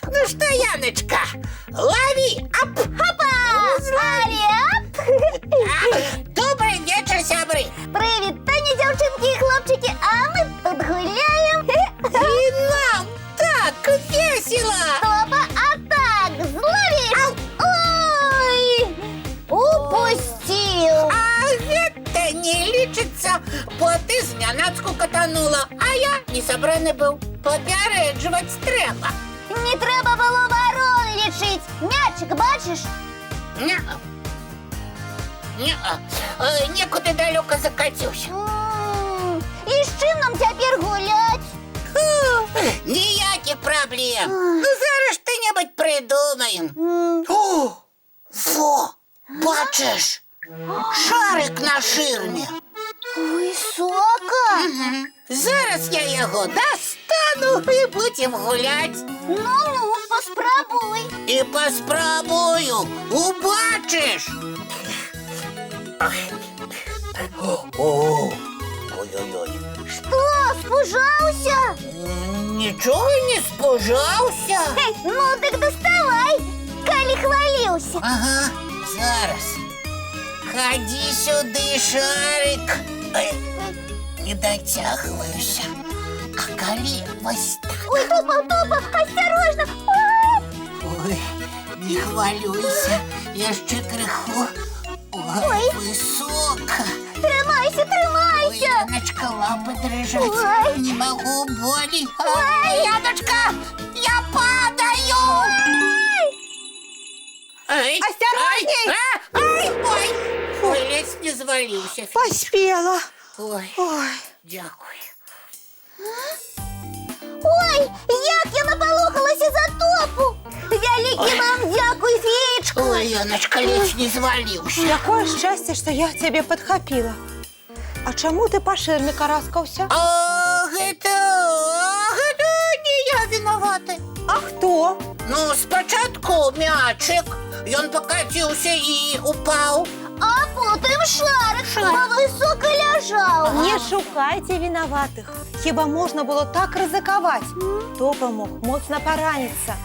Ну что, Яночка, лови! Оп! Хопа! Алеп! Добрый вечер, сябры! Привітання, дівчинки і хлопчики, а ми тут гуляємо. И нам так весело! Топа, атак! Зловіш! Ой! Упустил! А это не лічиться, бо ти знянацьку катанула, а я не собраний був. Попереджувати треба. Не треба було ворон лічить. Мячик, бачиш? Ня-а. Ня-а. Некуди далеко закатився. І з чим нам тепер гулять? Ніяких проблем. Ну, зараз що-небудь придумаємо. О, во, бачиш? Шарик на ширмі. Високо? Зараз я його достану і будемо гулять. Ну-ну, поспробуй. І поспробую, убачиш. Ой-ой-ой. Что, спужался? Нічого не спужався. Ну так доставай, коли хвалился. Ага, зараз. Ходи сюди, шарик. Ой, не дотягиваюся. А коли ось так. Ой, Топа, осторожно. Ой, не хвалюйся, я ще криху. Ой, високо. Тримайся, Ой, тримайся. Яночка, лапи дрижать. Ой. Не могу, болі. Ой, Яночка, я падаю. Ай, Осторожней! Ой, ой, ледь не звалився. Поспела. Ой, Ой. дякую. Ой, як я наполохалася за Топу. Великий вам дякую, феечка. Ой, Яночка, ледь не звалився. Какое счастье, что я тебе подхопила. А чому ти по ширмі караскався? Это не я виновата. А хто? Ну, спочатку м'ячик, він покатився і упав. А потім шарик високо лежав. Не шукайте виноватых. Хіба можна було так ризикувати? Топа мог моцно пораниться.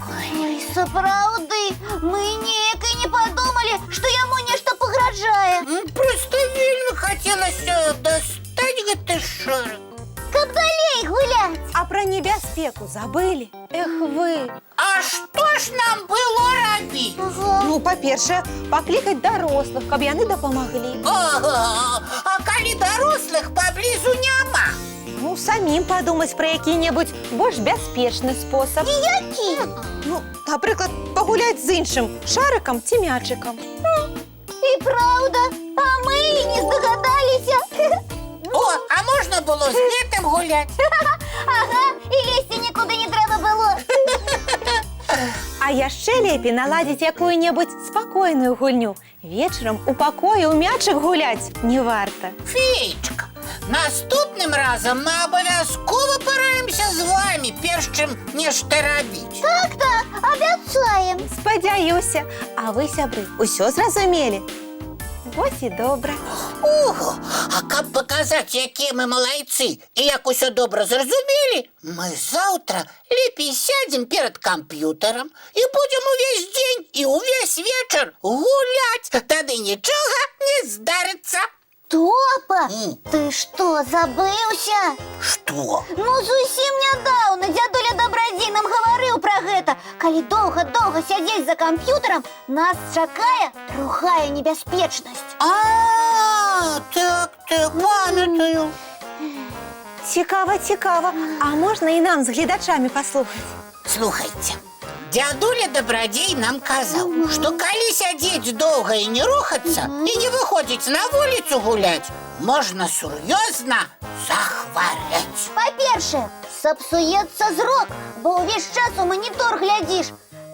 Ой, сапраўды, ми ніяк і не подумали, що йому нешта погрожає. Просто вельми хотілося достати гэты шарик. Каб далей гулять. А про небяспеку забыли? Эх вы. А що ж нам було робити? Ага. Ну, по-перше, покликать дорослых, каб яны дапамаглі. Ага, а коли дорослих поблизу няма? Ну, самим подумать про який-небудь больш бяспечны спосаб. Які? Ну, наприклад, погулять з іншим шариком ці мячиком. І правда, а ми і не здогадалися. О, а можна було з гэтым гуляти? Ага, і лізти нікуди не треба було. А яшчэ лепей наладзіць якую-небудзь спакойную гульню. Вечарам у пакоі ў мячык гуляць не варта. Феечка, наступним разом ми обов'язково пораємося з вами, перш чим нешта робити. Так, обіцяєм. Спадзяюся, а вы, сябры, усё зразумелі. Вось і добра. Ого, а каб показати, які ми молодці і як усе добре зрозуміли, ми завтра ліпій сядемо перед комп'ютером і будемо увесь день і увесь вечір гулять. Тоді нічого не здариться. Топа, ти що, забився? Що? Ну, зусім нядаўна дядуля Добрадзей нам гаварыў пра гэта. Калі доўга-доўга сядзець за камп'ютарам, нас чакае другая небяспечнасць. Так, пам'ятаю. Цікава, цікава. А можна і нам з гледачамі паслухаць? Слухайте, дядуля Добрадей нам казал, что коли сидеть долго и не рухаться, и не выходить на улицу гулять, можно серьезно захвореть. Па-першае, сапсуецца зрок, бо ўвесь час у манітор глядзіш.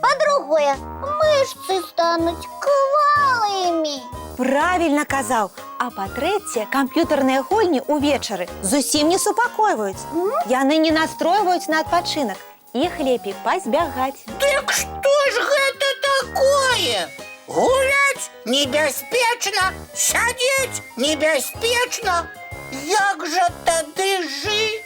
Па-другое, мышцы стануць квалымі. Правильно казаў. А па-трэцяе, камп'ютарныя гульні ўвечары зусім не супакойваюць. Яны не настройваюць на адпачынак. Іх лепей пазбягаць. Так что ж это такое? Гулять небяспечна, сядеть небяспечна. Як же тады жить?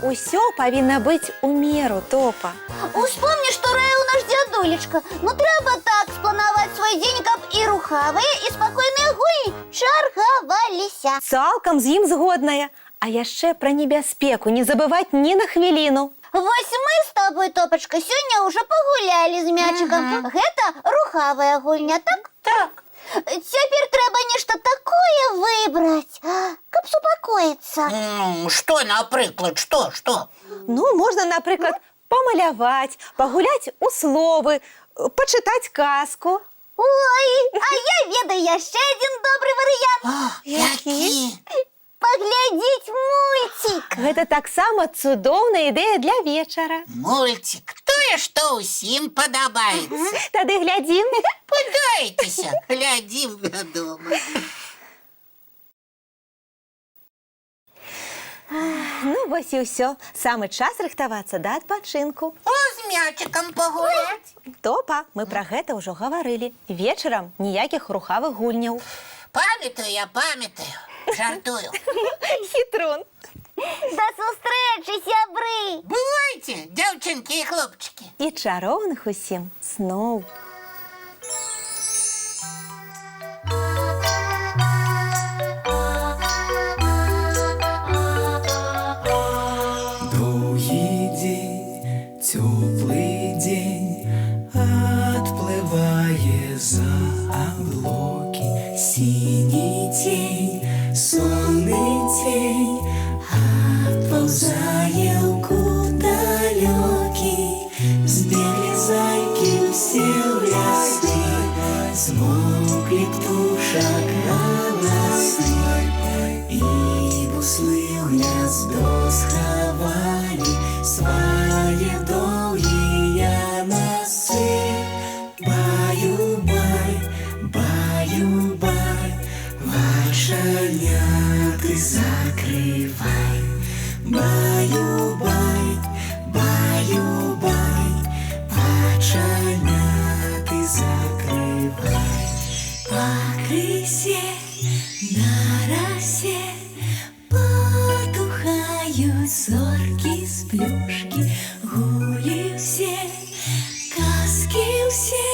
Усё павінна быць у меру, Топа. Успомни, што раіў наш дзядулечка. Ну трэба так спланаваць свой дзень, каб і рухавыя, і спакойныя гульні чаргаваліся. Цалкам з ім згодная. А яшчэ пра небяспеку не забываць ні на хвіліну. Вось мы з тобой, Топачка, сёння ўжо пагулялі з мячыкам. Гэта рухавая гульня, так? Так. Цяпер трэба нешта такое выбраць, каб супакоіцца. Што, напрыклад, што? Ну, можна, напрыклад, памаляваць, пагуляць у словы, пачытаць казку. Ой, а я ведаю яшчэ адзін добры варыянт. Які? Паглядзець мульцік. Гэта таксама цудоўная ідэя для вечара. Мульцік, тое, што ўсім падабаецца. Тады глядзім. Падайцеся, глядзім, вядома. Ну, вось і ўсё. Самы час рыхтавацца да адпачынку. З мячыкам пагуляць. Топа, мы пра гэта ўжо гаварылі. Вечарам ніякіх рухавых гульняў. Памятаю, я памятаю. Жартую. Хітрун. Да сустрэчы, сябры. Бывайце, дзяўчынкі і хлопчыкі. І чароўных усім сноў. Доўгі дзень, цёплы дзень, адплывае за аблокі. Сіні цень, сонны цень, адпаўзае ў кут далёкі. Збеглі зайкі ўсе ў лясы, змоўклі птушак галасы, і буслы ў гняздо схавалі свае доўгія носы. Баю-бай, баю-бай, вачаняты закрывай. Баю-бай, баю-бай, вачаняты закрывай. Пакрысе на расе потухаюць зоркі з плюшкі. Гулі ўсе, казкі ўсе,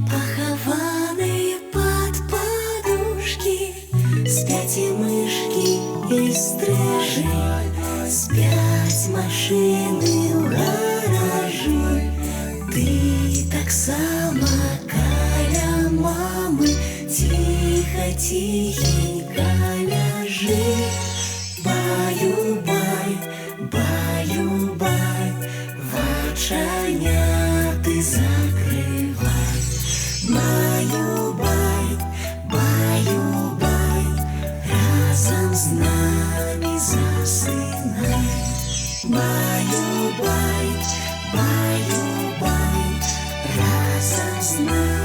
пахаваныя пад падушкі. Спяць і мышкі, і стрыжы, спяць машыны ў гаражы. Ты таксама каля мамы ціха-ціхенька ляжы. Баю-бай, баю-бай, вачаняты закрывай. Баю-бай, баю-бай, разам з намі засынай. Баю-бай, баю-бай, разам з намі.